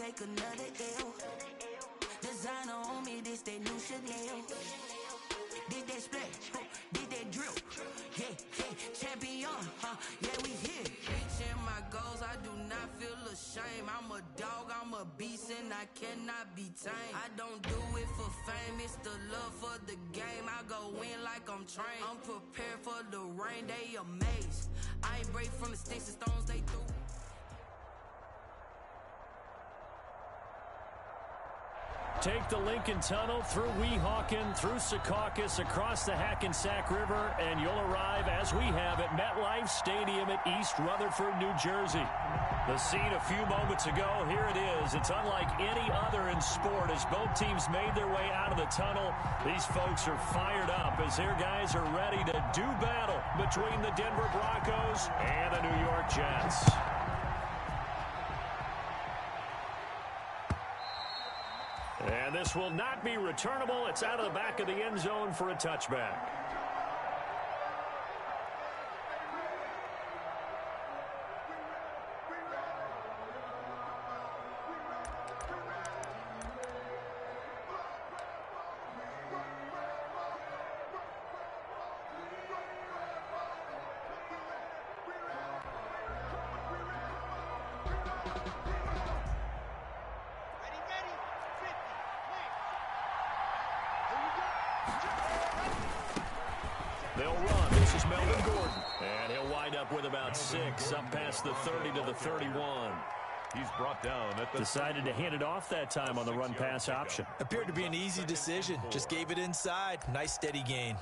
take another L. Designer on me, this that new Chanel. Did that splash, did that drip. Yeah, champion, yeah, we here. Reaching my goals, I do not feel ashamed. I'm a dog, I'm a beast, and I cannot be tamed. I don't do it for fame, it's the love for the game. I go in like I'm trained. I'm prepared for the rain, they amazed. I ain't break from the sticks and stones they threw. Take the Lincoln Tunnel through Weehawken, through Secaucus, across the Hackensack River, and you'll arrive, as we have, at MetLife Stadium at East Rutherford, New Jersey. The scene a few moments ago, here it is. It's unlike any other in sport as both teams made their way out of the tunnel. These folks are fired up as their guys are ready to do battle between the Denver Broncos and the New York Jets. And this will not be returnable. It's out of the back of the end zone for a touchback. They'll run. This is Melvin Gordon. And he'll wind up with about 6, up past the 30 to the 31. He's brought down at the decided to hand it off that time on the run-pass option. Appeared to be an easy decision. Just gave it inside. Nice steady gain.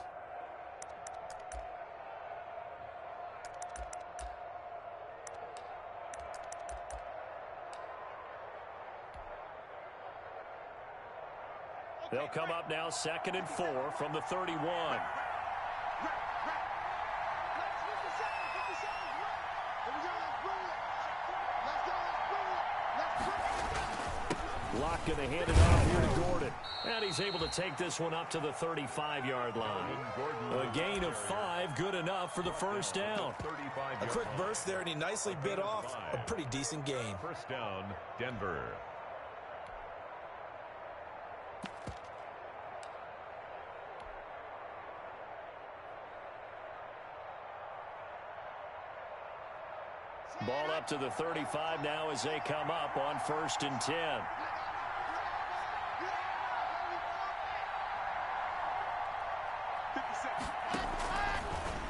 They'll come up now 2nd and 4 from the 31. Locke going to hand it off here to Gordon. And he's able to take this one up to the 35-yard line. A gain of 5, good enough for the first down. A quick burst there, and he nicely bit off a pretty decent gain. First down, Denver. Ball up to the 35 now as they come up on 1st and 10.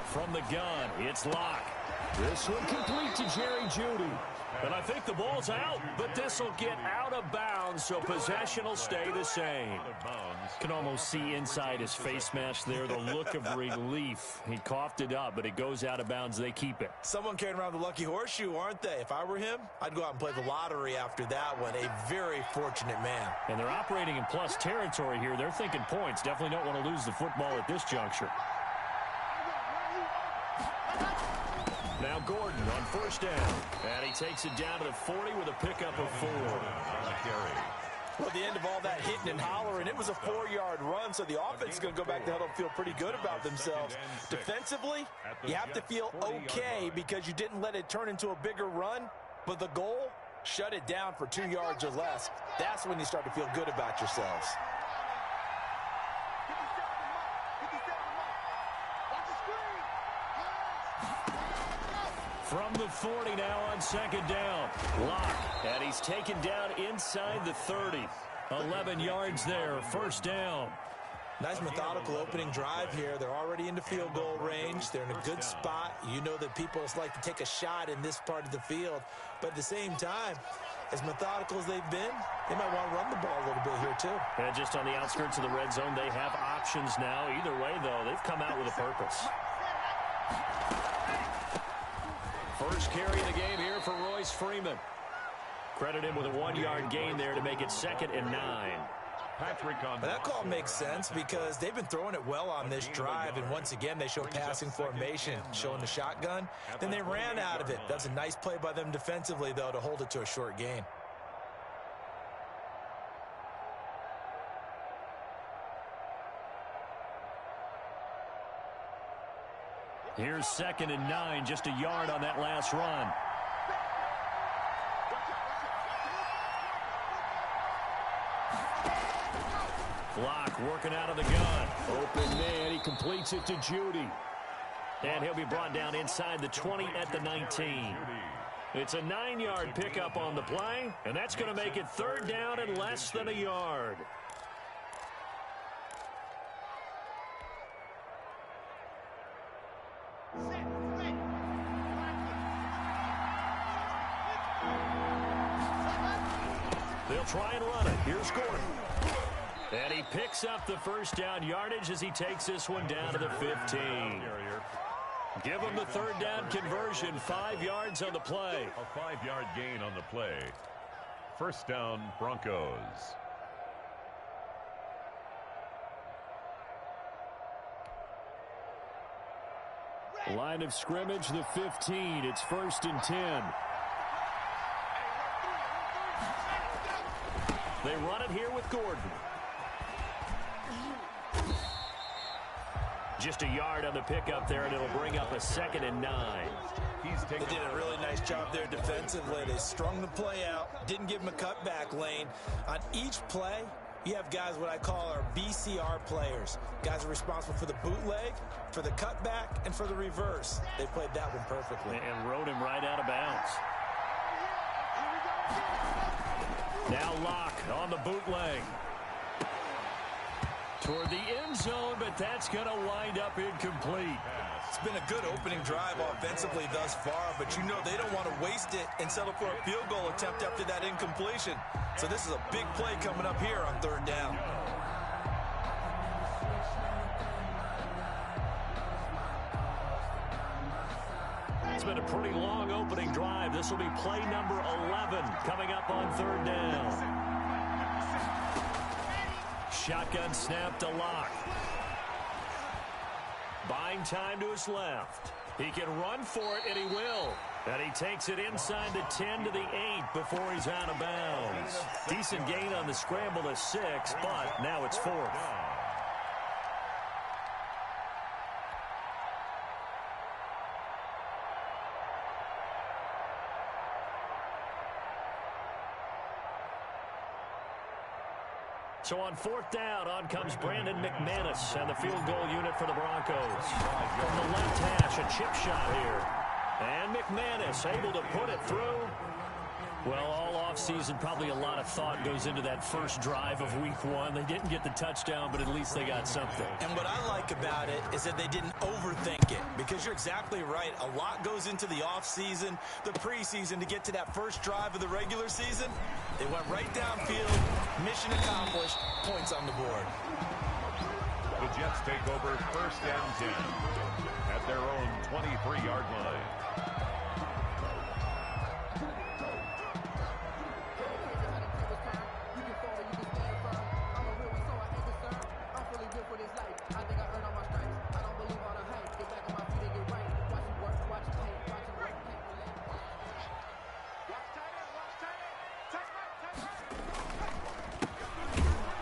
From the gun, it's Locke. This one complete to Jerry Jeudy. And I think the ball's out, but this will get out of bounds, so possession will stay the same. Can almost see inside his face mask there the look of relief. He coughed it up, but it goes out of bounds. They keep it. Someone carrying around the lucky horseshoe, aren't they? If I were him, I'd go out and play the lottery after that one. A very fortunate man. And they're operating in plus territory here. They're thinking points. Definitely don't want to lose the football at this juncture. Now Gordon on 1st down. And he takes it down to the 40 with a pickup of 4. Well, at the end of all that hitting and hollering, it was a 4-yard run, so the offense is going to go back to huddle and feel pretty good about themselves. Defensively, you have to feel okay because you didn't let it turn into a bigger run, but the goal, shut it down for 2 yards or less. That's when you start to feel good about yourselves. From the 40 now on 2nd down. Locke, and he's taken down inside the 30. 11 yards there, 1st down. Nice methodical opening drive here. They're already into field goal range. They're in a good spot. You know that people like to take a shot in this part of the field. But at the same time, as methodical as they've been, they might want to run the ball a little bit here too. And just on the outskirts of the red zone, they have options now. Either way, though, they've come out with a purpose. First carry of the game here for Royce Freeman. Credit him with a 1-yard gain there to make it 2nd and 9. That call makes sense because they've been throwing it well on this drive, and once again they show passing formation, showing the shotgun. Then they ran out of it. That's a nice play by them defensively, though, to hold it to a short gain. Here's 2nd and 9, just a yard on that last run. Locke working out of the gun. Open man. He completes it to Judy. And he'll be brought down inside the 20 at the 19. It's a 9-yard pickup on the play, and that's going to make it 3rd down and less than a yard. They'll try and run it. Here's Gordon. And he picks up the first down yardage as he takes this one down to the 15. Give him the 3rd down conversion. 5 yards on the play. A 5-yard gain on the play. 1st down, Broncos. Line of scrimmage, the 15. It's 1st and 10. They run it here with Gordon. Just a yard on the pickup there, and it'll bring up a 2nd and 9. They did a really nice job there defensively. They strung the play out, didn't give him a cutback lane. On each play, you have guys what I call our BCR players. Guys are responsible for the bootleg, for the cutback, and for the reverse. They played that one perfectly. And rode him right out of bounds. Now Locke on the bootleg. Toward the end zone, but that's going to wind up incomplete. It's been a good opening drive offensively thus far, but you know they don't want to waste it and settle for a field goal attempt after that incompletion. So this is a big play coming up here on 3rd down. It's been a pretty long opening drive. This will be play number 11 coming up on 3rd down. Shotgun snap to Locke. Buying time to his left. He can run for it, and he will. And he takes it inside the 10 to the 8 before he's out of bounds. Decent gain on the scramble to 6, but now it's 4th. So on 4th down, on comes Brandon McManus and the field goal unit for the Broncos. From the left hash, a chip shot here. And McManus able to put it through. Well, all offseason, probably a lot of thought goes into that first drive of week 1. They didn't get the touchdown, but at least they got something. And what I like about it is that they didn't overthink it, because you're exactly right. A lot goes into the offseason, the preseason, to get to that first drive of the regular season. They went right downfield, mission accomplished, points on the board. The Jets take over 1st and 10 at their own 23-yard line.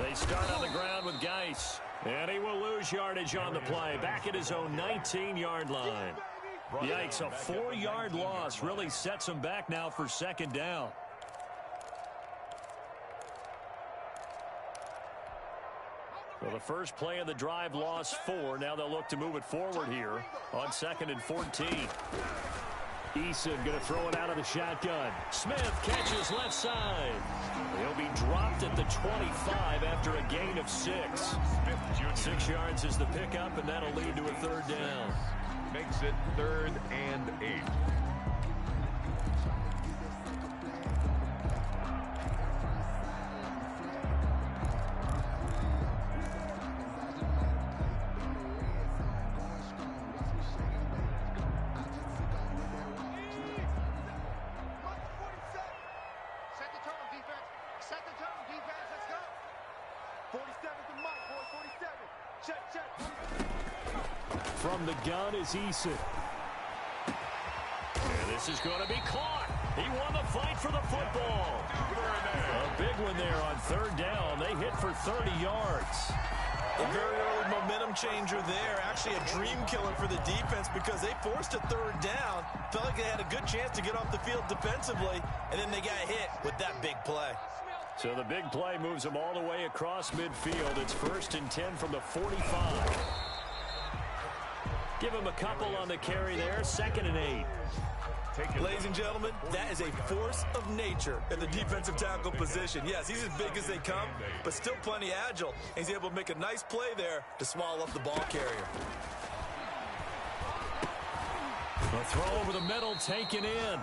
They start on the ground with Geis. And he will lose yardage on the play. Back at his own 19-yard line. Yikes, a 4-yard loss really sets him back now for 2nd down. Well, the first play of the drive lost 4. Now they'll look to move it forward here on 2nd and 14. Eason going to throw it out of the shotgun. Smith catches left side. He'll be dropped at the 25 after a gain of 6. 6 yards is the pickup, and that'll lead to a 3rd down. Makes it 3rd and 8. From the gun is Eason. And this is going to be caught. He won the fight for the football. A big one there on 3rd down. They hit for 30 yards. A very early momentum changer there. Actually a dream killer for the defense, because they forced a 3rd down. Felt like they had a good chance to get off the field defensively, and then they got hit with that big play. So the big play moves them all the way across midfield. It's 1st and 10 from the 45. Give him a couple on the carry there. 2nd and 8. Ladies and gentlemen, that is a force of nature in the defensive tackle position. Yes, he's as big as they come, but still plenty agile. He's able to make a nice play there to swallow up the ball carrier. A throw over the middle, taken in.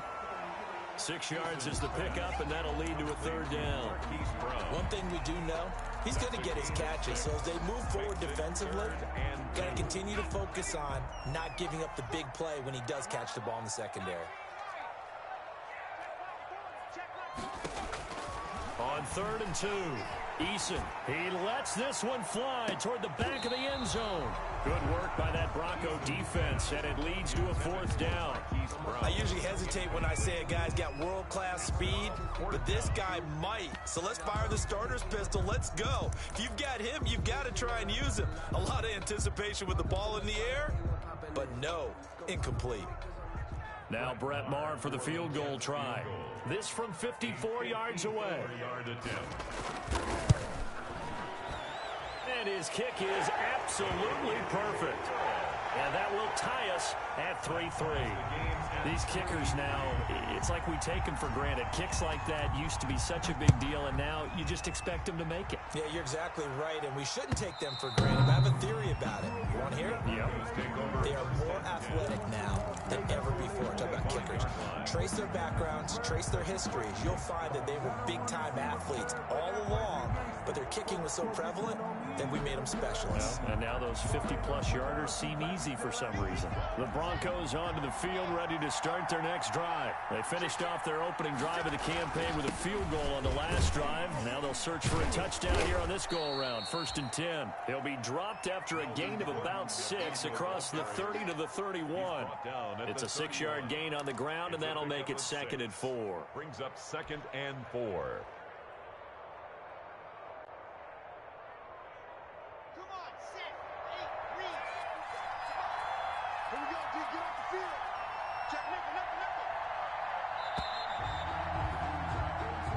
6 yards is the pickup, and that'll lead to a 3rd down. One thing we do know, he's going to get his catches. So as they move forward defensively, got to continue to focus on not giving up the big play when he does catch the ball in the secondary. On 3rd and 2, Eason. He lets this one fly toward the back of the end zone. Good work by that Bronco defense, and it leads to a 4th down. I usually hesitate when I say a guy's got world-class speed, but this guy might. So let's fire the starter's pistol. Let's go. If you've got him, you've got to try and use him. A lot of anticipation with the ball in the air, but no, incomplete. Now Brett Maher for the field goal try. This from 54 yards away. And his kick is absolutely perfect. And that will tie us at 3-3. These kickers now, it's like we take them for granted. Kicks like that used to be such a big deal, and now you just expect them to make it. Yeah, you're exactly right, and we shouldn't take them for granted. I have a theory about it. You want to hear it? Yep. They are more athletic now than ever before. Talk about kickers. Trace their backgrounds, trace their histories. You'll find that they were big-time athletes all along, but their kicking was so prevalent that we made them specialists. Well, and now those 50-plus yarders seem easy for some reason. The Broncos onto the field, ready to start their next drive. They finished off their opening drive of the campaign with a field goal on the last drive. Now they'll search for a touchdown here on this go-around. 1st and 10. He'll be dropped after a gain of about 6 across the 30 to the 31. It's a 6-yard gain on the ground, and that'll make it 2nd and 4. Brings up 2nd and 4.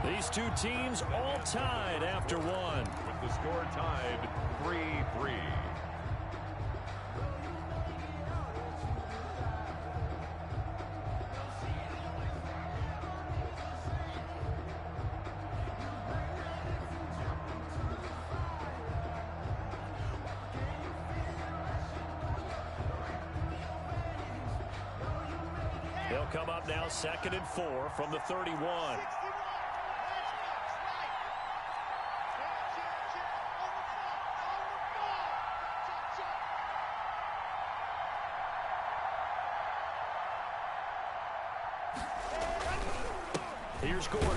These two teams all tied after one. With the score tied 3-3. They'll come up now 2nd and 4 from the 31. Here's Gordon.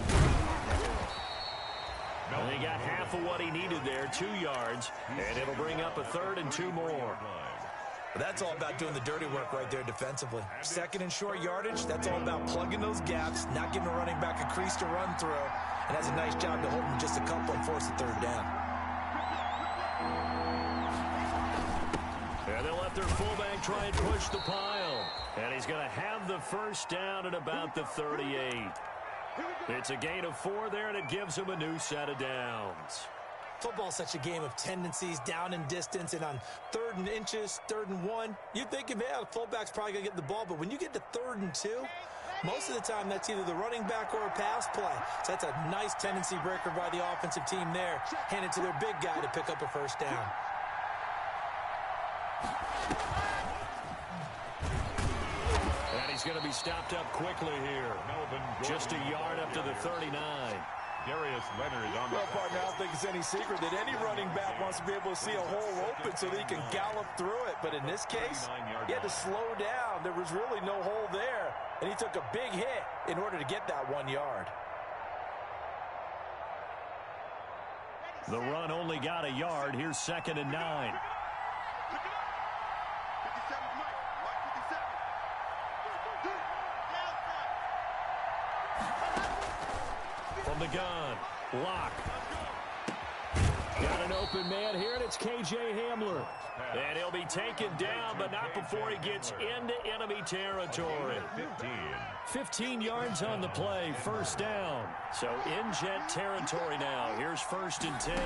And he got half of what he needed there, 2 yards, and it'll bring up a 3rd and 2 more. That's all about doing the dirty work right there defensively. 2nd and short yardage, that's all about plugging those gaps, not giving a running back a crease to run through, and has a nice job to hold him just a couple and force the 3rd down. And they'll let their fullback try and push the pile. And he's going to have the 1st down at about the 38. It's a gain of 4 there, and it gives him a new set of downs. Football's such a game of tendencies, down and distance, and on 3rd and inches, 3rd and 1, you'd think, yeah, the fullback's probably going to get the ball, but when you get to 3rd and 2, most of the time that's either the running back or a pass play. So that's a nice tendency breaker by the offensive team there. Hand it to their big guy to pick up a 1st down. And he's going to be stopped up quickly here. Just a yard up to the 39. Darius Leonard on the partner, I don't think it's any secret that any running back wants to be able to see a hole open so that he can gallop through it. But in this case, he had to slow down. There was really no hole there, and he took a big hit in order to get that 1 yard. The run only got a yard. Here's 2nd and 9. From the gun, Locke. Got an open man here, and it's K.J. Hamler. And he'll be taken down, but not before he gets into enemy territory. 15 yards on the play, first down. So in Jet territory now. Here's 1st and 10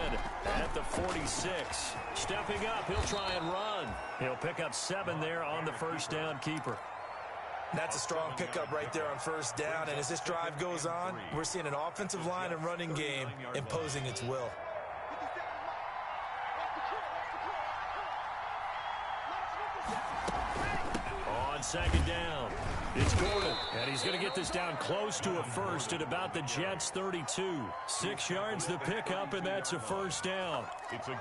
at the 46. Stepping up, he'll try and run. He'll pick up 7 there on the first down keeper. That's a strong pickup right there on first down, and as this drive goes on, we're seeing an offensive line and running game imposing its will. On second down, it's Gordon, and he's going to get this down close to a first at about the Jets' 32. 6 yards the pickup, and that's a first down.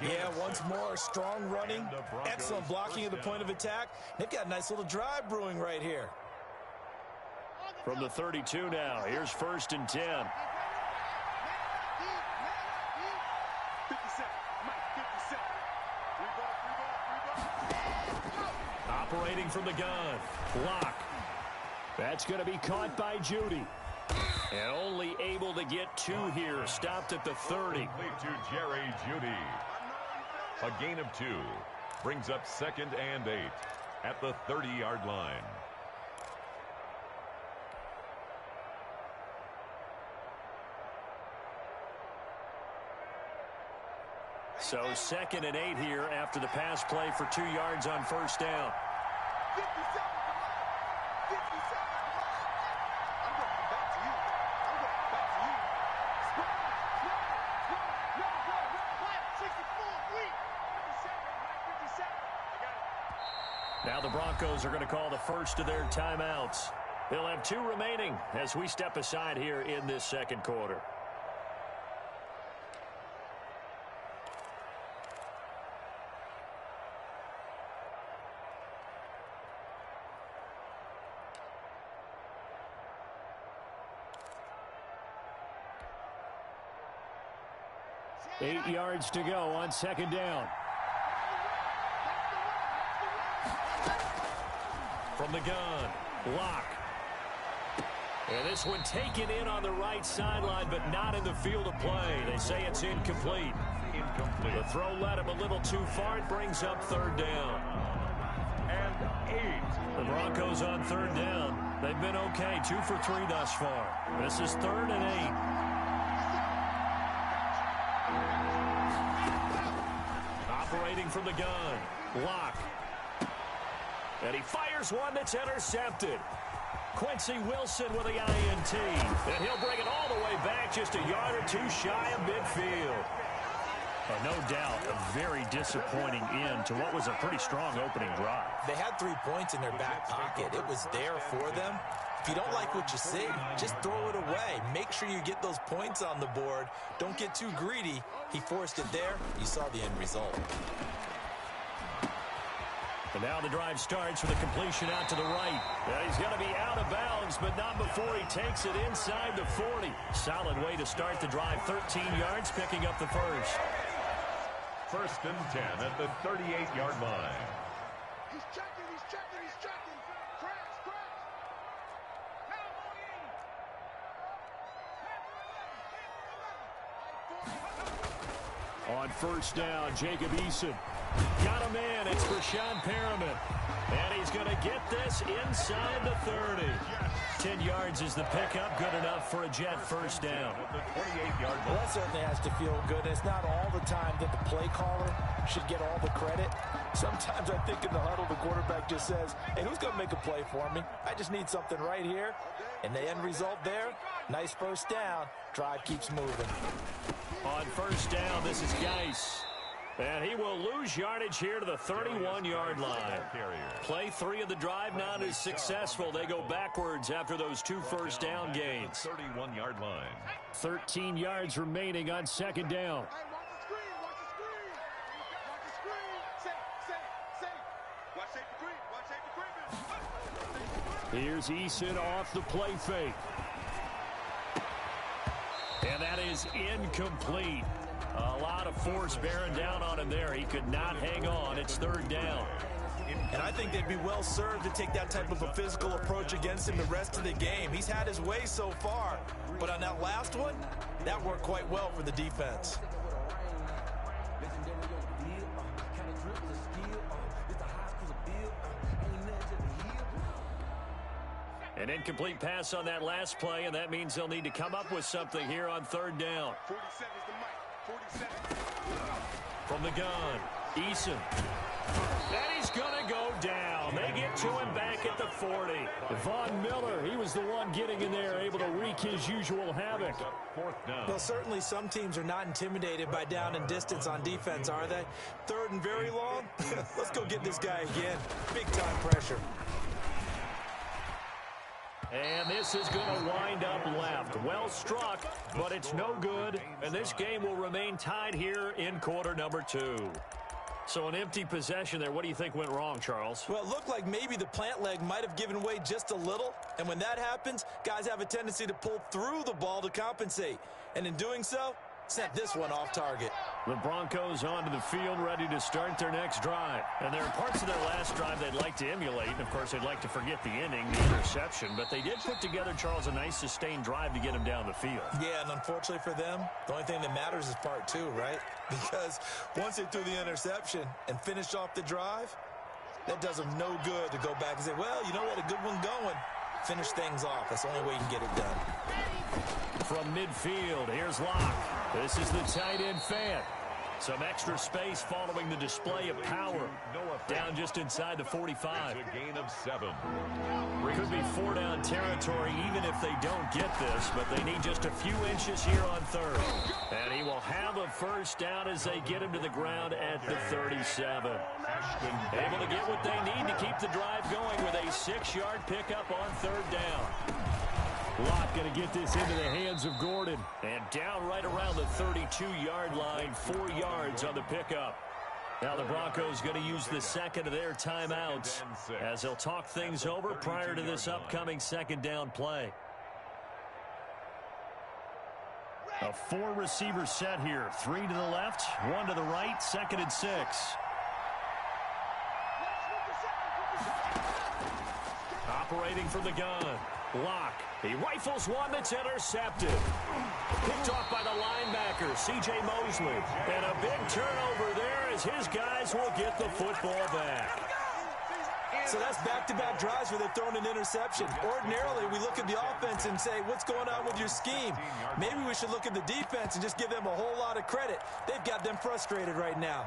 Yeah, once more, strong running, excellent blocking at the point of attack. They've got a nice little drive brewing right here. From the 32 now, here's 1st and 10. Operating from the gun. Block. That's going to be caught by Judy. And only able to get 2 here. Stopped at the 30. To Jerry Judy. A gain of 2. Brings up 2nd and 8 at the 30-yard line. So 2nd and 8 here after the pass play for 2 yards on first down. Now the Broncos are going to call the first of their timeouts. They'll have 2 remaining as we step aside here in this second quarter. Eight yards to go on second down. From the gun, Locke. And this one taken in on the right sideline, but not in the field of play. They say it's incomplete. The throw led him a little too far. It brings up 3rd down. And 8. The Broncos on 3rd down. They've been okay, 2 for 3 thus far. This is 3rd and 8. Operating from the gun, Locke. And he fires one that's intercepted. Quincy Wilson with the INT. And he'll bring it all the way back, just a yard or 2 shy of midfield. No doubt a very disappointing end to what was a pretty strong opening drive. They had 3 points in their back pocket. It was there for them. If you don't like what you see, just throw it away. Make sure you get those points on the board. Don't get too greedy. He forced it there. You saw the end result. And now the drive starts with a completion out to the right. And he's going to be out of bounds, but not before he takes it inside the 40. Solid way to start the drive. 13 yards, picking up the first. 1st and 10 at the 38-yard line. He's checking, he's checking, he's checking. Crash. On first down, Jacob Eason. Got a man. It's Rashawn Perriman. And he's going to get this inside the 30. 10 yards is the pickup. Good enough for a Jet first down. Well, that certainly has to feel good. And it's not all the time that the play caller should get all the credit. Sometimes I think in the huddle, the quarterback just says, hey, who's going to make a play for me? I just need something right here. And the end result there, nice first down. Drive keeps moving. On first down, this is Geis. And he will lose yardage here to the 31-yard line. Play 3 of the drive not as successful. They go backwards after those 2 first down gains. 31-yard line. 13 yards remaining on second down. Hey, watch the screen, watch the screen. Watch the screen. Safe. Watch safety green. Here's Eason off the play fake. And that is incomplete. A lot of force bearing down on him there. He could not hang on. It's 3rd down. And I think they'd be well served to take that type of a physical approach against him the rest of the game. He's had his way so far. But on that last one, that worked quite well for the defense. An incomplete pass on that last play, and that means they'll need to come up with something here on third down. 47 is the mic. 47. From the gun, Eason. And he's going to go down. They get to him back at the 40. Von Miller, he was the one getting in there, able to wreak his usual havoc. Well, certainly some teams are not intimidated by down and distance on defense, are they? Third and very long? Let's go get this guy again. Big-time pressure. And this is going to wind up left. Well struck, but it's no good. And this game will remain tied here in quarter number 2. So an empty possession there. What do you think went wrong, Charles? Well, it looked like maybe the plant leg might have given way just a little. And when that happens, guys have a tendency to pull through the ball to compensate. And in doing so, sent this one off target. The Broncos onto the field, ready to start their next drive. And there are parts of their last drive they'd like to emulate. And, of course, they'd like to forget the inning, the interception. But they did put together, Charles, a nice sustained drive to get him down the field. Yeah, and unfortunately for them, the only thing that matters is part 2, right? Because once they threw the interception and finished off the drive, that does them no good to go back and say, well, you know, we had a good one going. Finish things off. That's the only way you can get it done. From midfield, here's Locke. This is the tight end fan. Some extra space following the display of power. Down just inside the 45. A gain of 7. Could be 4-down territory even if they don't get this, but they need just a few inches here on third. And he will have a first down as they get him to the ground at the 37. Able to get what they need to keep the drive going with a 6-yard pickup on third down. Locke going to get this into the hands of Gordon. And down right around the 32-yard line, 4 yards on the pickup. Now the Broncos going to use the second of their timeouts as they'll talk things over prior to this upcoming second down play. A 4-receiver set here. 3 to the left, 1 to the right, 2nd and 6. Operating from the gun. Locke. He rifles one that's intercepted. Picked off by the linebacker, C.J. Mosley. And a big turnover there as his guys will get the football back. So that's back-to-back drives where they're throwing an interception. Ordinarily, we look at the offense and say, what's going on with your scheme? Maybe we should look at the defense and just give them a whole lot of credit. They've got them frustrated right now.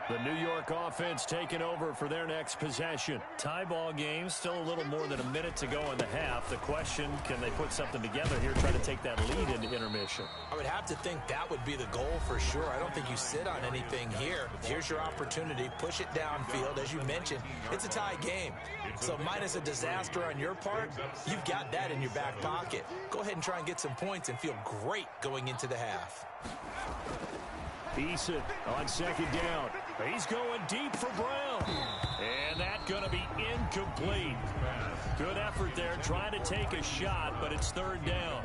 The New York offense taking over for their next possession. Tie ball game, still a little more than a minute to go in the half. The question, can they put something together here, try to take that lead into intermission? I would have to think that would be the goal for sure. I don't think you sit on anything here. Here's your opportunity. Push it downfield. As you mentioned, it's a tie game. So minus a disaster on your part, you've got that in your back pocket. Go ahead and try and get some points and feel great going into the half. Eason on second down. He's going deep for Brown. And that's going to be incomplete. Good effort there, trying to take a shot, but it's third down.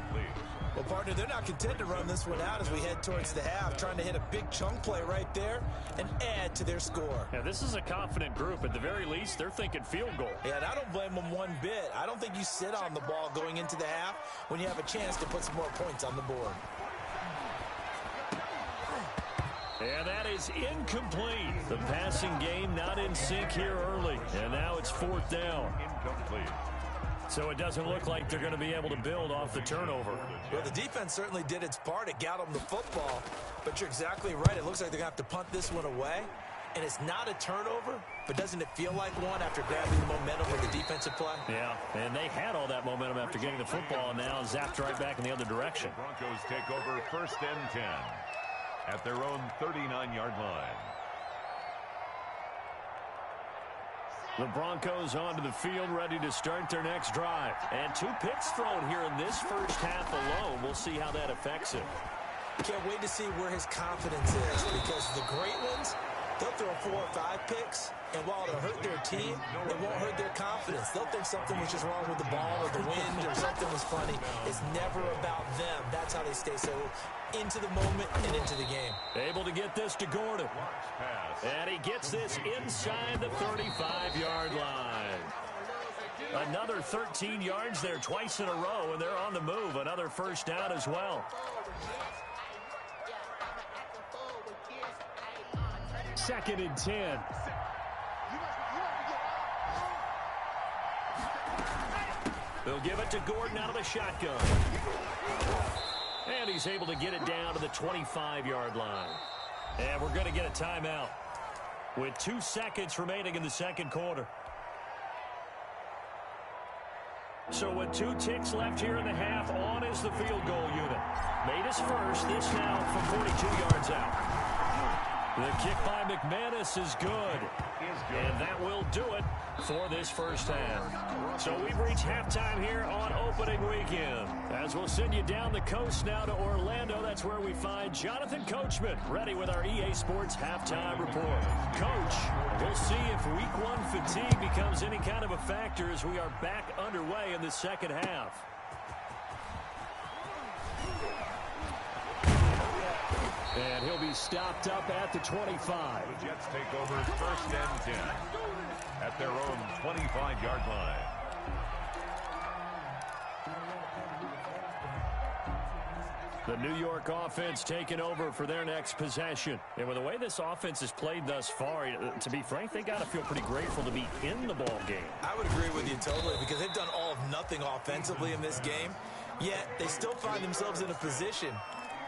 Well, partner, they're not content to run this one out as we head towards the half, trying to hit a big chunk play right there and add to their score. Yeah, this is a confident group. At the very least, they're thinking field goal. Yeah, and I don't blame them one bit. I don't think you sit on the ball going into the half when you have a chance to put some more points on the board. And that is incomplete. The passing game not in sync here early. And now it's fourth down. Incomplete. So it doesn't look like they're going to be able to build off the turnover. Well, the defense certainly did its part. It got them the football. But you're exactly right. It looks like they're going to have to punt this one away. And it's not a turnover, but doesn't it feel like one after grabbing the momentum with the defensive play? Yeah, and they had all that momentum after getting the football, and now zapped right back in the other direction. The Broncos take over first and 10 at their own 39-yard line. The Broncos onto the field, ready to start their next drive. And 2 picks thrown here in this first half alone. We'll see how that affects it. Can't wait to see where his confidence is, because the great ones, they'll throw 4 or 5 picks, and while it'll hurt their team, it won't hurt their confidence. They'll think something was just wrong with the ball or the wind or something was funny. It's never about them. That's how they stay so into the moment and into the game. Able to get this to Gordon. And he gets this inside the 35-yard line. Another 13 yards there twice in a row, and they're on the move. Another first down as well. Second and 10. They'll give it to Gordon out of the shotgun. And he's able to get it down to the 25-yard line. And we're going to get a timeout with 2 seconds remaining in the second quarter. So with 2 ticks left here in the half, on is the field goal unit. Made his first, this now from 42 yards out. The kick by McManus is good. And that will do it for this first half. So we've reached halftime here on opening weekend. As we'll send you down the coast now to Orlando, that's where we find Jonathan Coachman ready with our EA Sports halftime report. Coach, we'll see if week 1 fatigue becomes any kind of a factor as we are back underway in the second half. And he'll be stopped up at the 25. The Jets take over first and 10 at their own 25-yard line. The New York offense taking over for their next possession. And with the way this offense has played thus far, to be frank, they got to feel pretty grateful to be in the ball game. I would agree with you totally because they've done all of nothing offensively in this game, yet they still find themselves in a position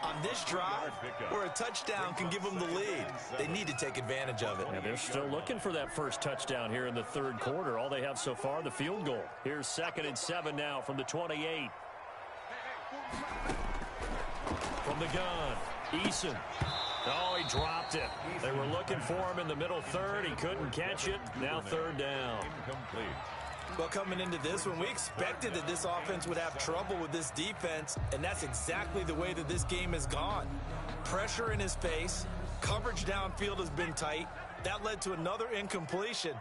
on this drive where a touchdown can give them the lead. They need to take advantage of it. And they're still looking for that first touchdown here in the third quarter. All they have so far, the field goal. Here's 2nd and 7 now from the 28. From the gun, Eason. Oh, he dropped it. They were looking for him in the middle third. He couldn't catch it. Now 3rd down. Incomplete. Well, coming into this one, we expected that this offense would have trouble with this defense, and that's exactly the way that this game has gone. Pressure in his face, coverage downfield has been tight. That led to another incompletion.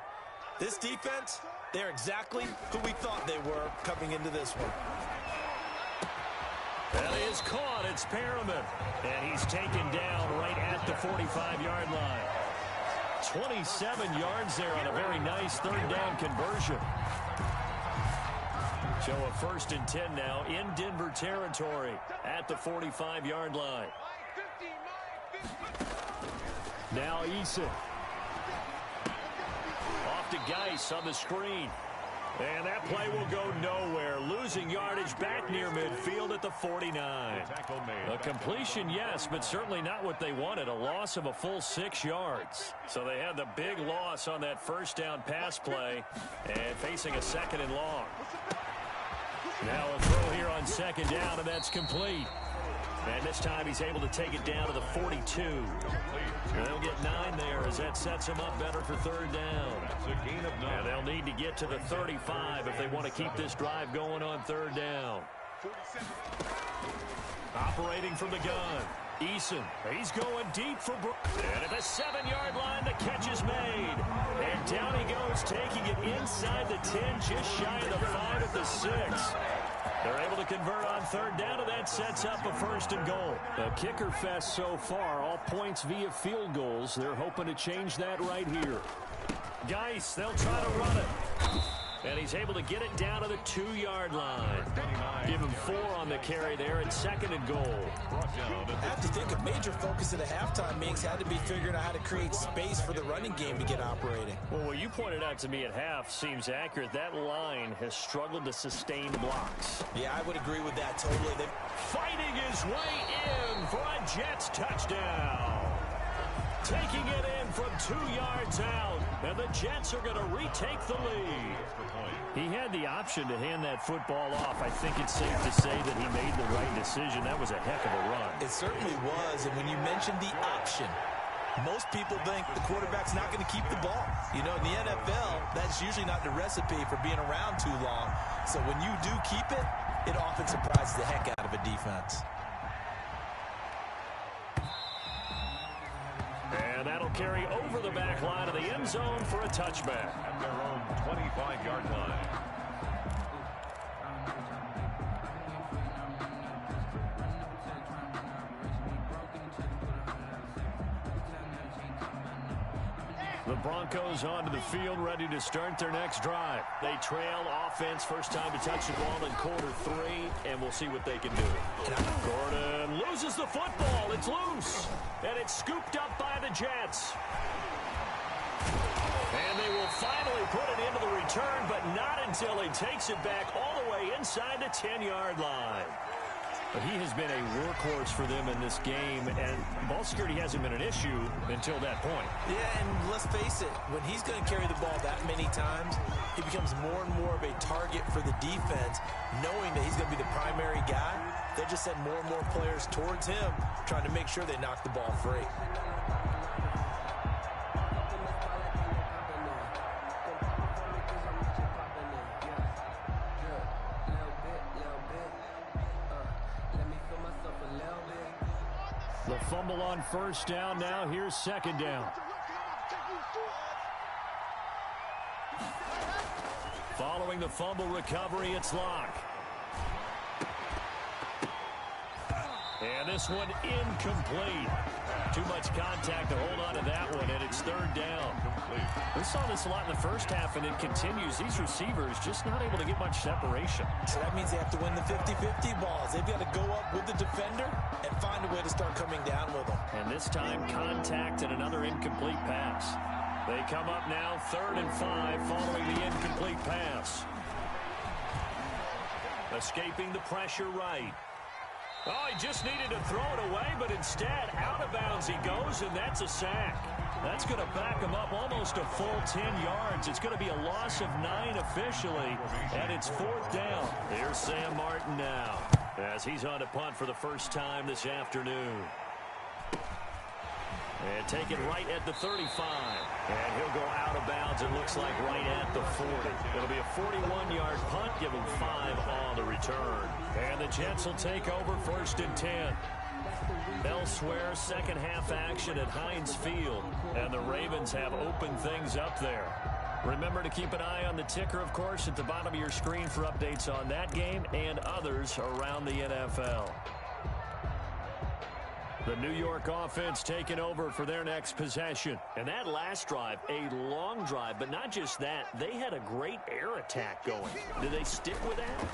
This defense, they're exactly who we thought they were coming into this one. That is caught. It's Perriman. And he's taken down right at the 45-yard line. 27 yards there on a very nice 3rd down conversion. So a 1st and 10 now in Denver territory at the 45-yard line. Now Eason. Off to Geis on the screen. And that play will go nowhere. Losing yardage back near midfield at the 49. A completion, yes, but certainly not what they wanted. A loss of a full 6 yards. So they had the big loss on that 1st down pass play and facing a 2nd and long. Now a throw here on 2nd down, and that's complete. And this time he's able to take it down to the 42. And they'll get 9 there as that sets him up better for 3rd down. And they'll need to get to the 35 if they want to keep this drive going on 3rd down. Operating from the gun, Eason. He's going deep for and at the 7-yard line, the catch is made. And down he goes, taking it inside the 10, just shy of the 5 at the 6. They're able to convert on 3rd down, and that sets up a 1st and goal. A kicker fest so far, all points via field goals. They're hoping to change that right here. Geis, they'll try to run it. And he's able to get it down to the 2-yard line. Give him 4 on the carry there at 2nd and goal. I have to think a major focus of the halftime meetings had to be figuring out how to create space for the running game to get operating. Well, what you pointed out to me at half seems accurate. That line has struggled to sustain blocks. Yeah, I would agree with that totally. Fighting his way in for a Jets touchdown. Taking it in from 2 yards out, and the Jets are going to retake the lead. He had the option to hand that football off. I think it's safe to say that he made the right decision. That was a heck of a run. It certainly was, and when you mentioned the option, most people think the quarterback's not going to keep the ball. You know, in the NFL, that's usually not the recipe for being around too long. So when you do keep it, it often surprises the heck out of a defense. And that'll carry over the back line of the end zone for a touchback. At their own 25-yard line. The Broncos onto the field, ready to start their next drive. They trail offense, first time to touch the ball in quarter 3, and we'll see what they can do. Gordon loses the football. It's loose, and it's scooped up by the Jets. And they will finally put it into the return return, but not until he takes it back all the way inside the 10-yard line. But he has been a workhorse for them in this game, and ball security hasn't been an issue until that point. Yeah, and let's face it, when he's going to carry the ball that many times, he becomes more and more of a target for the defense, knowing that he's going to be the primary guy. They just send more and more players towards him, trying to make sure they knock the ball free. The fumble on first down. Now here's second down. Following the fumble recovery, it's Locke. And this one incomplete. Too much contact to hold on to that one, and it's third down. We saw this a lot in the first half, and it continues. These receivers just not able to get much separation. So that means they have to win the 50-50 balls. They've got to go up with the defender and find a way to start coming down with them. And this time, contact and another incomplete pass. They come up now 3rd and 5 following the incomplete pass. Escaping the pressure right. Oh, he just needed to throw it away, but instead, out of bounds he goes, and that's a sack. That's going to back him up almost a full 10 yards. It's going to be a loss of 9 officially, and it's 4th down. Here's Sam Martin now, as he's on to punt for the first time this afternoon. And take it right at the 35. And he'll go out of bounds, it looks like, right at the 40. It'll be a 41-yard punt, give him 5 on the return. And the Jets will take over 1st and 10. Elsewhere, second half action at Heinz Field. And the Ravens have opened things up there. Remember to keep an eye on the ticker, of course, at the bottom of your screen for updates on that game and others around the NFL. The New York offense taking over for their next possession. And that last drive, a long drive, but not just that. They had a great air attack going. Do they stick with that?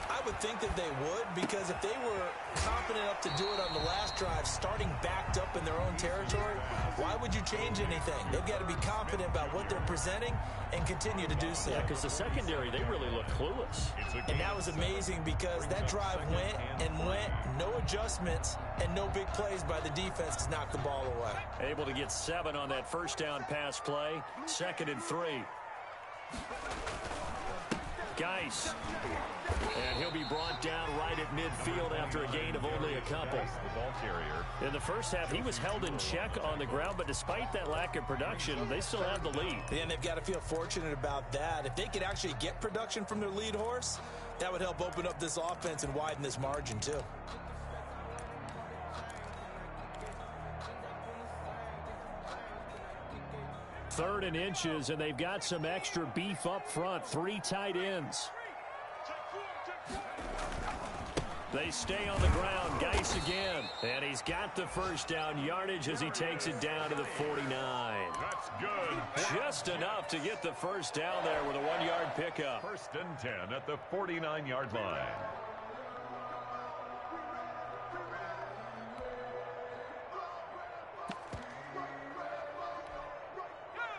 I would think that they would, because if they were confident enough to do it on the last drive, starting backed up in their own territory, why would you change anything? They've got to be confident about what they're presenting and continue to do so. Yeah, because the secondary, they really look clueless. And that was amazing because that drive went and went, no adjustments and no big plays by the defense to knock the ball away. Able to get 7 on that first down pass play. 2nd and 3. Geis. And he'll be brought down right at midfield after a gain of only a couple. In the first half, he was held in check on the ground, but despite that lack of production, they still have the lead. And they've got to feel fortunate about that. If they could actually get production from their lead horse, that would help open up this offense and widen this margin too. Third and inches, and they've got some extra beef up front. 3 tight ends. They stay on the ground. Geis again. And he's got the first down yardage as he takes it down to the 49. That's good. Just enough to get the first down there with a 1-yard pickup. 1st and 10 at the 49-yard line.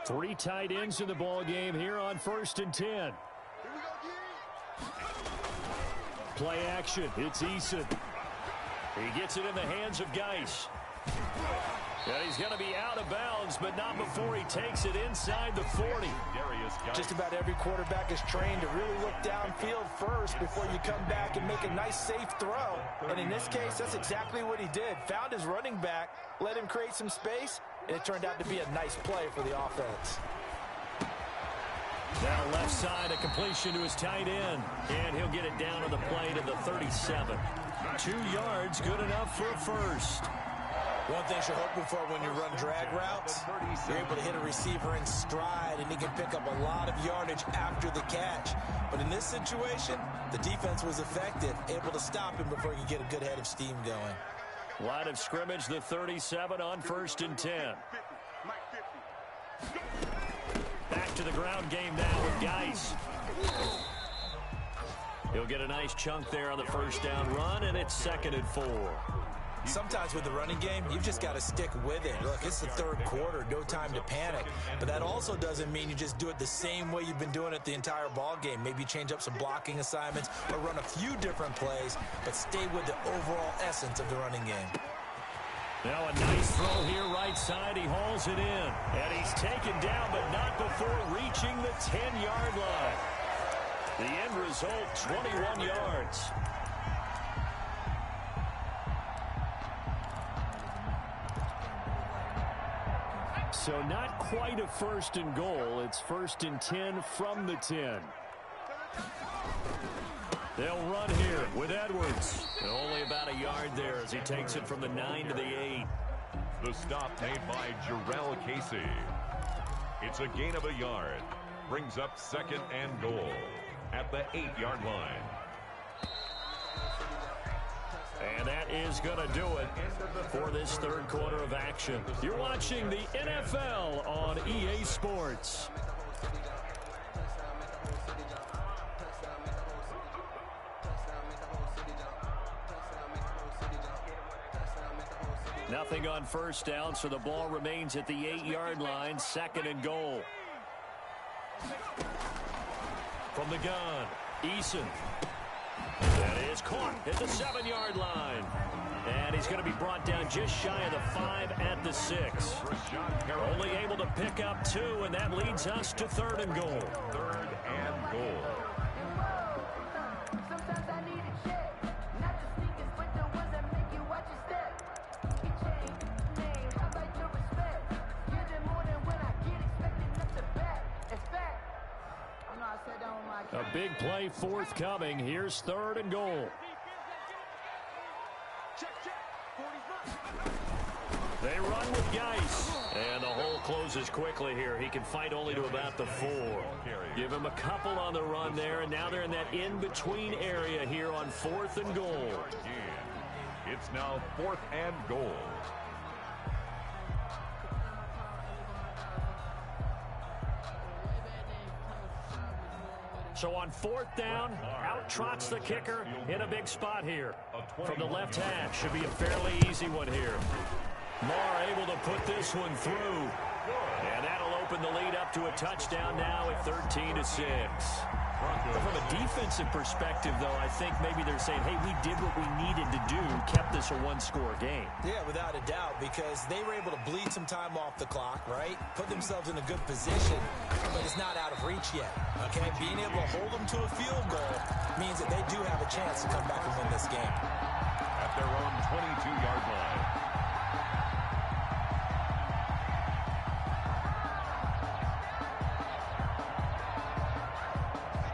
Three tight ends in the ball game here on 1st and 10. Play action. It's Eason. He gets it in the hands of Geis. And he's going to be out of bounds, but not before he takes it inside the 40. Just about every quarterback is trained to really look downfield first before you come back and make a nice, safe throw. And in this case, that's exactly what he did. Found his running back, let him create some space, and it turned out to be a nice play for the offense. Now left side, a completion to his tight end. And he'll get it down to the play to the 37. 2 yards, good enough for a first. One thing you're hoping for when you run drag routes, you're able to hit a receiver in stride, and he can pick up a lot of yardage after the catch. But in this situation, the defense was effective, able to stop him before he could get a good head of steam going. Line of scrimmage, the 37 on 1st and 10. Back to the ground game now with Geis. He'll get a nice chunk there on the first down run, and it's 2nd and 4. sometimes with the running game, you've just got to stick with it. Look, it's the third quarter, no time to panic. But that also doesn't mean you just do it the same way you've been doing it the entire ball game. Maybe change up some blocking assignments or run a few different plays, but stay with the overall essence of the running game. Now a nice throw here right side. He hauls it in. And he's taken down, but not before reaching the 10-yard line. The end result, 21 yards. So not quite a 1st and goal. It's 1st and 10 from the 10. They'll run here with Edwards. And only about a yard there as he takes it from the 9 to the 8. The stop made by Jarrell Casey. It's a gain of a yard. Brings up 2nd and goal at the 8-yard line. And that is going to do it for this third quarter of action. You're watching the NFL on EA Sports. Nothing on 1st down, so the ball remains at the 8-yard line, 2nd and goal. From the gun, Eason. That is caught at the 7-yard line. And he's going to be brought down just shy of the 5 at the 6. Only able to pick up 2, and that leads us to 3rd and goal. 3rd and goal. A big play forthcoming. Here's 3rd and goal. They run with Geis. And the hole closes quickly here. He can fight only to about the 4. Give him a couple on the run there, and now they're in that in-between area here on 4th and goal. It's now 4th and goal. So on 4th down, out trots the kicker in a big spot here. From the left hash, should be a fairly easy one here. Moore able to put this one through. And that'll open the lead up to a touchdown now at 13-6. From a defensive perspective, though, I think maybe they're saying, hey, we did what we needed to do, kept this a one-score game. Yeah, without a doubt, because they were able to bleed some time off the clock, right? Put themselves in a good position, but it's not out of reach yet, okay? Being able to hold them to a field goal means that they do have a chance to come back and win this game. At their own 22-yard line.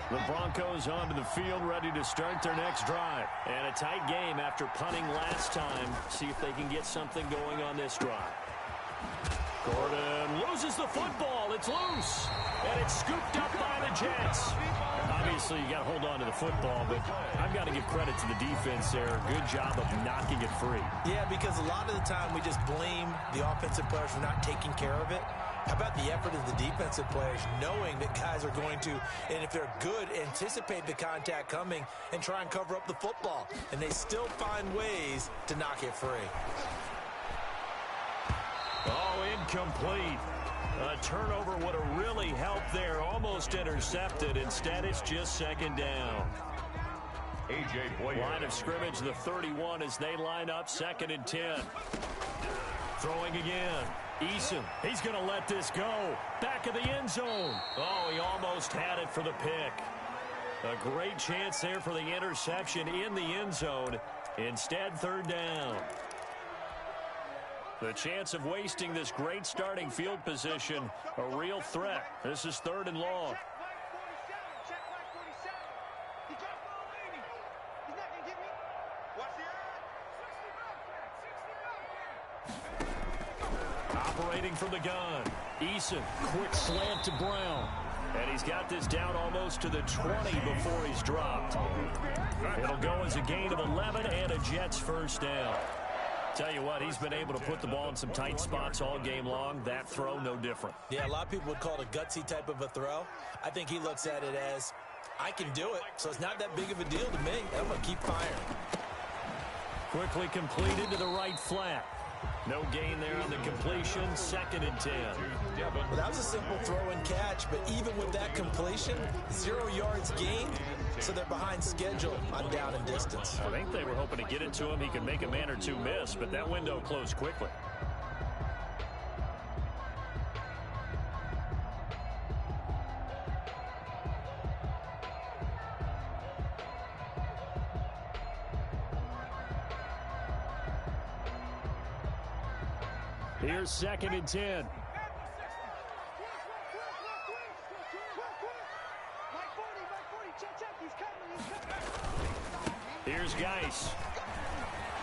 The Broncos onto the field, ready to start their next drive. And a tight game after punting last time. See if they can get something going on this drive. Gordon loses the football. It's loose. And it's scooped up by the Jets. Obviously, you got to hold on to the football, but I've got to give credit to the defense there. Good job of knocking it free. Yeah, because a lot of the time we just blame the offensive players for not taking care of it. How about the effort of the defensive players knowing that guys are going to, and if they're good, anticipate the contact coming and try and cover up the football. And they still find ways to knock it free. Oh, incomplete. A turnover would have really helped there. Almost intercepted. Instead, it's just 2nd down. A.J. Boyer. Line of scrimmage, the 31 as they line up 2nd and 10. Throwing again. Eason, he's going to let this go. Back of the end zone. Oh, he almost had it for the pick. A great chance there for the interception in the end zone. Instead, 3rd down. The chance of wasting this great starting field position, a real threat. This is 3rd and long. Operating from the gun. Eason, quick slant to Brown. And he's got this down almost to the 20 before he's dropped. It'll go as a gain of 11 and a Jets 1st down. Tell you what, he's been able to put the ball in some tight spots all game long. That throw, no different. Yeah, a lot of people would call it a gutsy type of a throw. I think he looks at it as, I can do it, so it's not that big of a deal to me. I'm going to keep firing. Quickly completed to the right flat. No gain there on the completion. 2nd and 10. Well, that was a simple throw and catch, but even with that completion, 0 yards gained, so they're behind schedule on down and distance. I think they were hoping to get it to him. He could make a man or two miss, but that window closed quickly. Here's 2nd and 10. Here's Geis.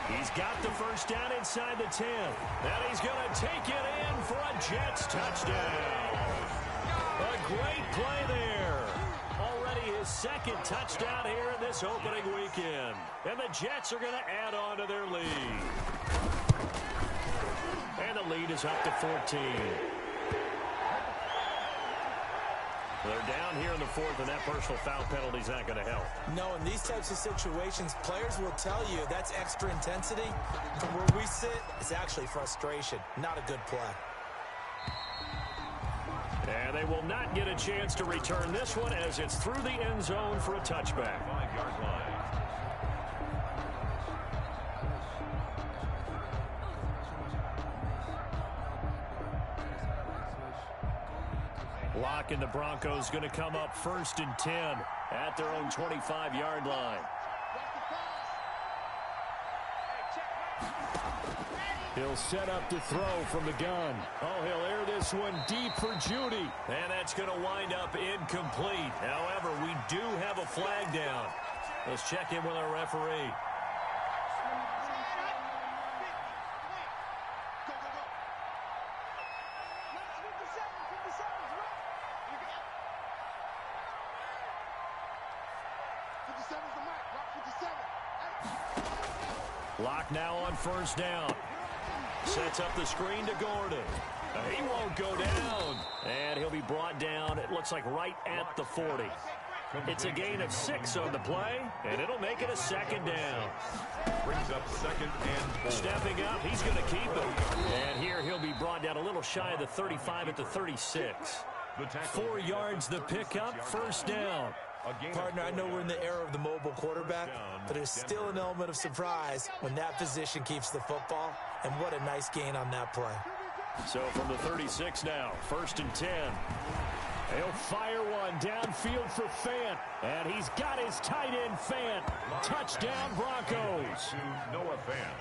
He's got the first down inside the 10. And he's going to take it in for a Jets touchdown. A great play there. Already his 2nd touchdown here in this opening weekend. And the Jets are going to add on to their lead. And the lead is up to 14. They're down here in the 4th, and that personal foul penalty is not going to help. No, in these types of situations, players will tell you that's extra intensity. From where we sit, it's actually frustration, not a good play. And they will not get a chance to return this one as it's through the end zone for a touchback. 5-yard line. Lock and the Broncos going to come up 1st and 10 at their own 25-yard line. He'll set up to throw from the gun. Oh, he'll air this one deep for Judy. And that's going to wind up incomplete. However, we do have a flag down. Let's check in with our referee. Lock now on 1st down. Sets up the screen to Gordon. He won't go down. And he'll be brought down, it looks like right at the 40. It's a gain of 6 on the play, and it'll make it a 2nd down. Brings up 2nd and 4. Stepping up, he's going to keep it. And here he'll be brought down a little shy of the 35 at the 36. 4 yards the pickup, 1st down. Partner, I know we're in the era of the mobile quarterback, but there's still an element of surprise when that position keeps the football, and what a nice gain on that play. So from the 36 now, 1st and 10. He'll fire one downfield for Fant, and he's got his tight end Fant. Touchdown Broncos. Noah Fant.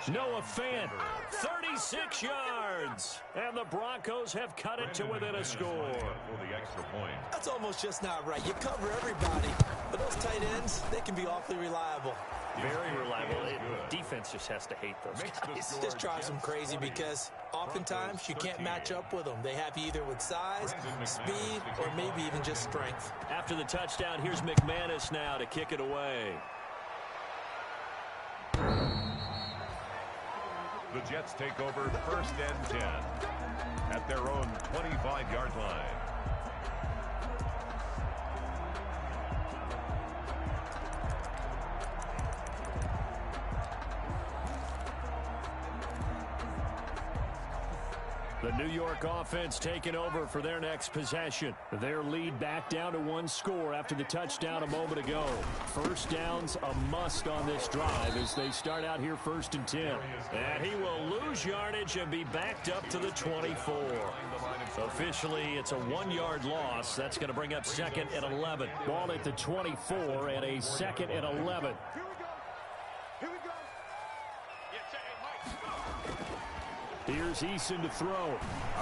Noah Fant, 36 yards. And the Broncos have cut it to within a score. For the extra point. That's almost just not right. You cover everybody, but those tight ends, they can be awfully reliable. Very reliable. Defense just has to hate those guys. It just drives them crazy because oftentimes you can't match up with them. They have you either with size, speed, or maybe even just strength. After the touchdown, here's McManus now to kick it away. The Jets take over 1st and 10 at their own 25-yard line. The New York offense taking over for their next possession. Their lead back down to 1 score after the touchdown a moment ago. 1st down's a must on this drive as they start out here 1st and 10. And he will lose yardage and be backed up to the 24. Officially, it's a 1-yard loss. That's going to bring up 2nd and 11. Ball at the 24 and a 2nd and 11. Here's Eason to throw.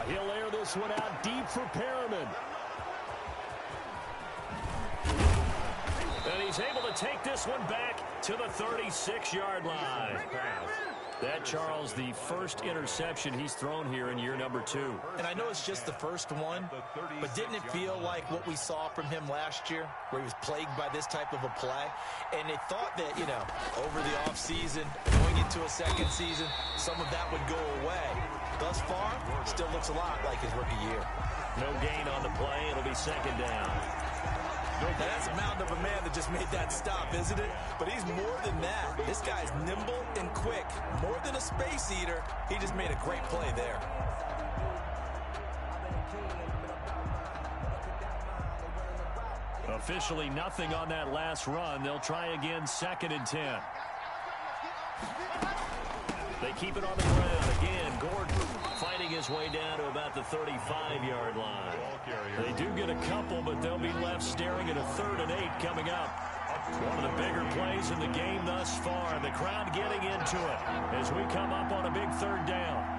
He'll air this one out deep for Perriman. And he's able to take this one back to the 36-yard line. That, Charles, the first interception he's thrown here in year number 2. And I know it's just the first one, but didn't it feel like what we saw from him last year, where he was plagued by this type of a play? And they thought that, you know, over the offseason, going into a second season, some of that would go away. Thus far, still looks a lot like his rookie year. No gain on the play. It'll be 2nd down. Now, that's a mountain of a man that just made that stop, isn't it? But he's more than that. This guy's nimble and quick. More than a space eater, he just made a great play there. Officially nothing on that last run. They'll try again, 2nd and 10. They keep it on the ground. Again, Gordon fighting his way down to about the 35-yard line. They do get a couple, but they'll be left staring at a 3rd and 8 coming up. One of the bigger plays in the game thus far. The crowd getting into it as we come up on a big 3rd down.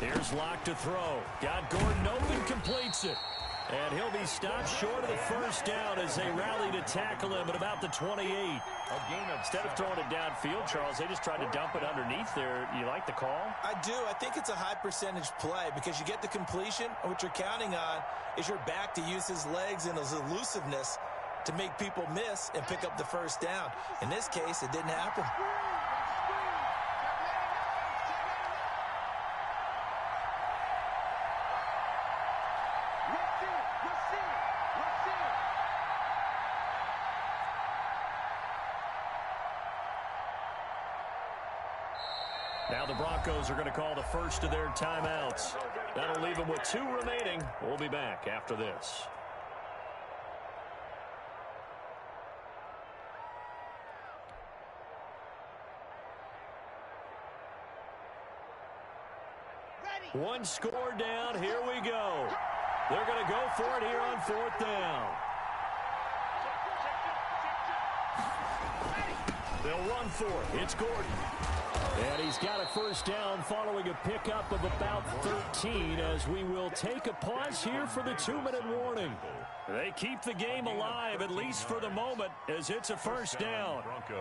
Here's Locke to throw. Got Gordon open, completes it. And he'll be stopped short of the 1st down as they rally to tackle him at about the 28. Instead of throwing it downfield, Charles, they just tried to dump it underneath there. You like the call? I do. I think it's a high percentage play because you get the completion, and what you're counting on is your back to use his legs and his elusiveness to make people miss and pick up the 1st down. In this case, it didn't happen. Now the Broncos are going to call the first of their timeouts. That'll leave them with 2 remaining. We'll be back after this. One score down. Here we go. They're going to go for it here on 4th down. They'll run for it. It's Gordon. And he's got a 1st down following a pickup of about 13 as we will take a pause here for the 2-minute warning. They keep the game alive, at least for the moment, as it's a 1st down. Broncos.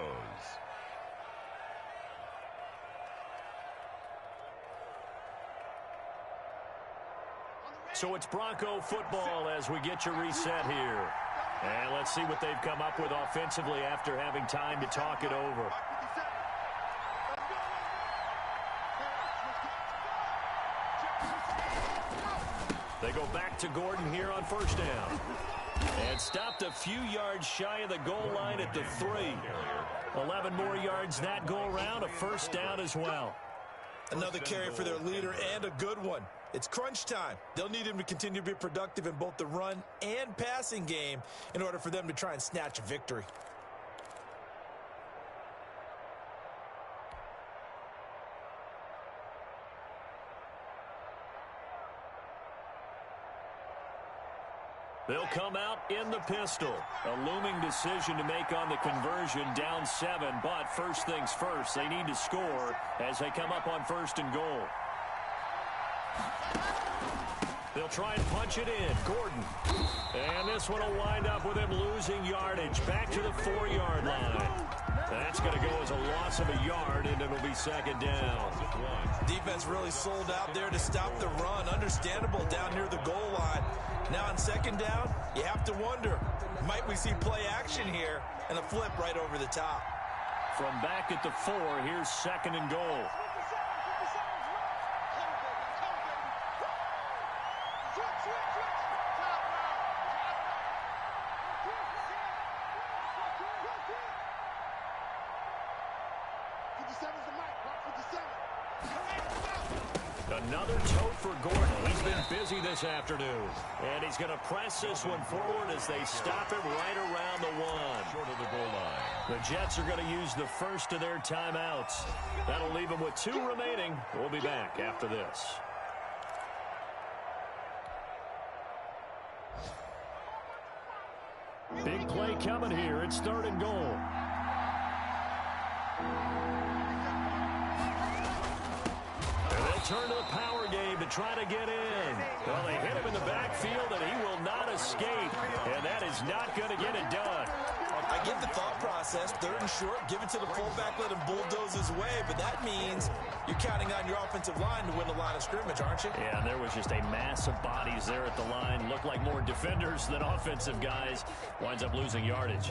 So it's Bronco football as we get you reset here. And let's see what they've come up with offensively after having time to talk it over. They go back to Gordon here on 1st down. And stopped a few yards shy of the goal line at the 3. 11 more yards that go around, a 1st down as well. Another carry for their leader and a good one. It's crunch time. They'll need him to continue to be productive in both the run and passing game in order for them to try and snatch a victory. They'll come out in the pistol. A looming decision to make on the conversion, down 7. But first things first, they need to score as they come up on 1st and goal. They'll try and punch it in. Gordon. And this one will wind up with him losing yardage. Back to the 4-yard line. That's going to go as a loss of a yard, and it'll be 2nd down. Defense really sold out there to stop the run. Understandable down near the goal line. Now on 2nd down, you have to wonder, might we see play action here and a flip right over the top? From back at the 4, here's 2nd and goal. Another tote for Gordon. He's been busy this afternoon. And he's going to press this one forward as they stop him right around the 1. Short of the goal line. The Jets are going to use the first of their timeouts. That'll leave them with 2 remaining. We'll be back after this. Big play coming here. It's 3rd and goal. Turn to the power game to try to get in. Well, they hit him in the backfield, and he will not escape. And that is not going to get it done. I get the thought process. 3rd and short, give it to the fullback, let him bulldoze his way. But that means you're counting on your offensive line to win the line of scrimmage, aren't you? Yeah, and there was just a mass of bodies there at the line. Looked like more defenders than offensive guys. Winds up losing yardage.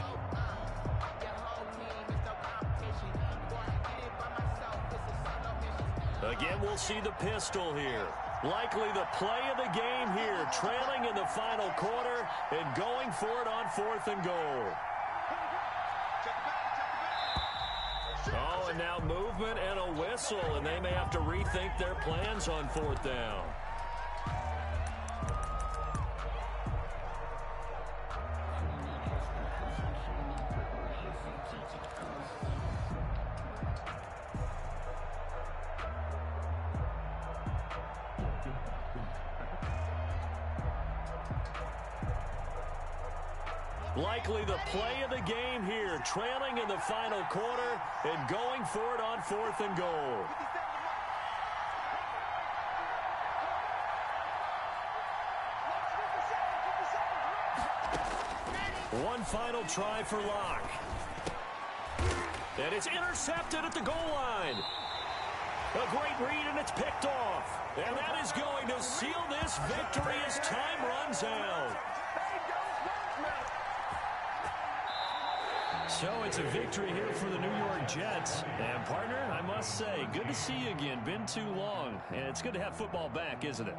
Again, we'll see the pistol here. Likely the play of the game here, trailing in the final quarter and going for it on 4th and goal. Oh, and now movement and a whistle, and they may have to rethink their plans on 4th down. Likely the play of the game here, trailing in the final quarter and going for it on 4th and goal. One final try for Locke. And it's intercepted at the goal line. A great read, and it's picked off. And that is going to seal this victory as time runs out. So it's a victory here for the New York Jets. And, partner, I must say, good to see you again. Been too long. And it's good to have football back, isn't it?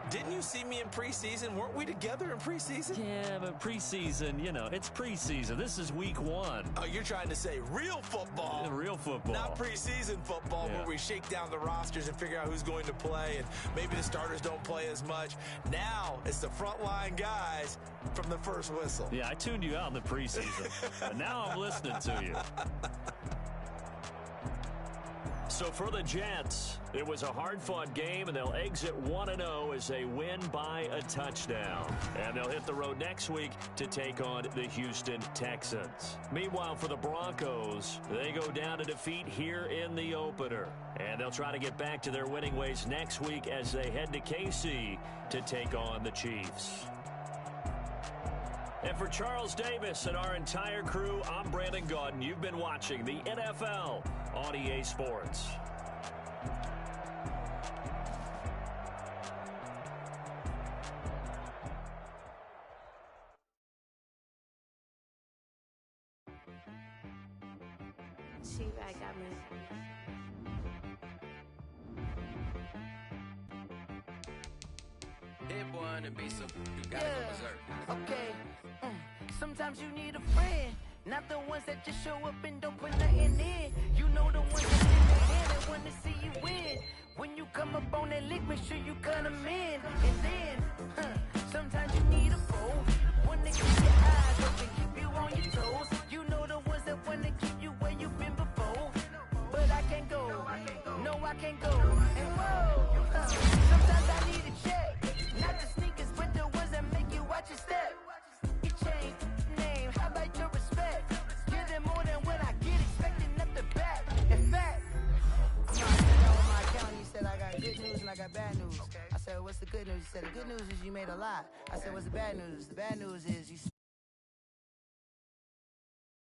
Didn't you see me in preseason? Weren't we together in preseason? Yeah, but preseason, you know, it's preseason. This is week 1. Oh, you're trying to say real football. Real football. Not preseason football where we shake down the rosters and figure out who's going to play, and maybe the starters don't play as much. Now it's the frontline guys from the first whistle. Yeah, I tuned you out in the preseason. But now I'm listening to you. So for the Jets, it was a hard-fought game, and they'll exit 1-0 as they win by a touchdown. And they'll hit the road next week to take on the Houston Texans. Meanwhile, for the Broncos, they go down to defeat here in the opener. And they'll try to get back to their winning ways next week as they head to KC to take on the Chiefs. And for Charles Davis and our entire crew, I'm Brandon Gaudin. You've been watching the NFL on EA Sports. She back got me. Hit one and be some. You gotta go berserk. Okay. Sometimes you need a friend, not the ones that just show up and don't put nothing in. You know the ones that in the hand and want to see you win. When you come up on that lick, make sure you cut them in. And then, sometimes you need a foe, one to keep your eyes open, keep you on your toes. You know the ones that want to keep you where you've been before. But I can't go, no I can't go. And whoa, sometimes I need a check. Not the sneakers, but the ones that make you watch your step. You change name, how about your respect? Give them more than what I get, expecting up the back. In fact, I sat down with my accountant, he said I got good news and I got bad news. I said, what's the good news? He said, the good news is you made a lot. I said, what's the bad news? The bad news is you